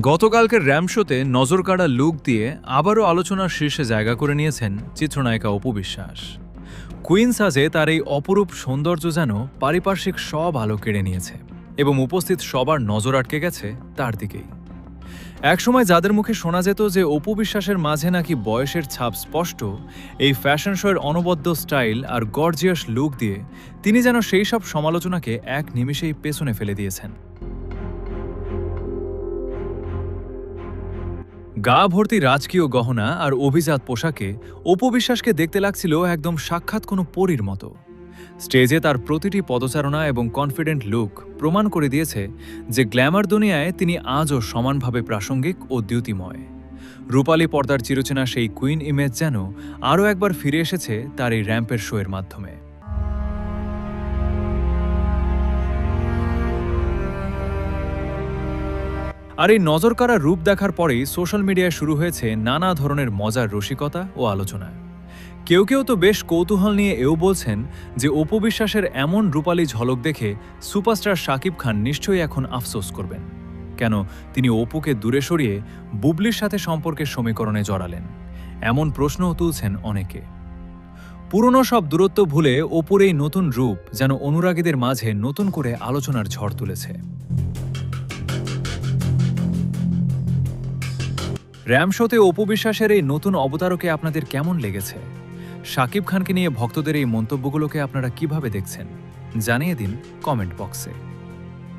গতকালকের র্যাম্প শোতে নজর কাড়া লুক দিয়ে আবারও আলোচনার শীর্ষে জায়গা করে নিয়েছেন চিত্রনায়িকা অপু বিশ্বাস। কুইন সাজে তার এই অপরূপ সৌন্দর্য যেন পারিপার্শ্বিক সব আলো কেড়ে নিয়েছে এবং উপস্থিত সবার নজর আটকে গেছে তার দিকেই। একসময় যাদের মুখে শোনা যেত যে অপু বিশ্বাসের মাঝে নাকি বয়সের ছাপ স্পষ্ট, এই ফ্যাশন শোয়ের অনবদ্য স্টাইল আর গর্জিয়াস লুক দিয়ে তিনি যেন সেই সব সমালোচনাকে এক নিমিষেই পেছনে ফেলে দিয়েছেন। গা ভর্তি রাজকীয় গহনা আর অভিজাত পোশাকে অপু বিশ্বাসকে দেখতে লাগছিল একদম সাক্ষাৎ কোনো পরীর মতো। স্টেজে তার প্রতিটি পদচারণা এবং কনফিডেন্ট লুক প্রমাণ করে দিয়েছে যে গ্ল্যামার দুনিয়ায় তিনি আজও সমানভাবে প্রাসঙ্গিক ও দ্যুতিময়। রূপালী পর্দার চিরচেনা সেই কুইন ইমেজ যেন আরও একবার ফিরে এসেছে তার এই র্যাম্পের শোয়ের মাধ্যমে। আর এই নজরকাড়া রূপ দেখার পরেই সোশ্যাল মিডিয়ায় শুরু হয়েছে নানা ধরনের মজার রসিকতা ও আলোচনা। কেউ কেউ তো বেশ কৌতূহল নিয়ে এও বলছেন যে অপু বিশ্বাসের এমন রূপালী ঝলক দেখে সুপারস্টার শাকিব খান নিশ্চয়ই এখন আফসোস করবেন, কেন তিনি অপুকে দূরে সরিয়ে বুবলির সাথে সম্পর্কের সমীকরণে জড়ালেন। এমন প্রশ্নও তুলছেন অনেকে। পুরনো সব দূরত্ব ভুলে অপুর এই নতুন রূপ যেন অনুরাগীদের মাঝে নতুন করে আলোচনার ঝড় তুলেছে। র্যাম্প শোতে অপু বিশ্বাসের এই নতুন অবতারকে আপনাদের কেমন লেগেছে? শাকিব খানকে নিয়ে ভক্তদের এই মন্তব্যগুলোকে আপনারা কিভাবে দেখছেন জানিয়ে দিন কমেন্ট বক্সে।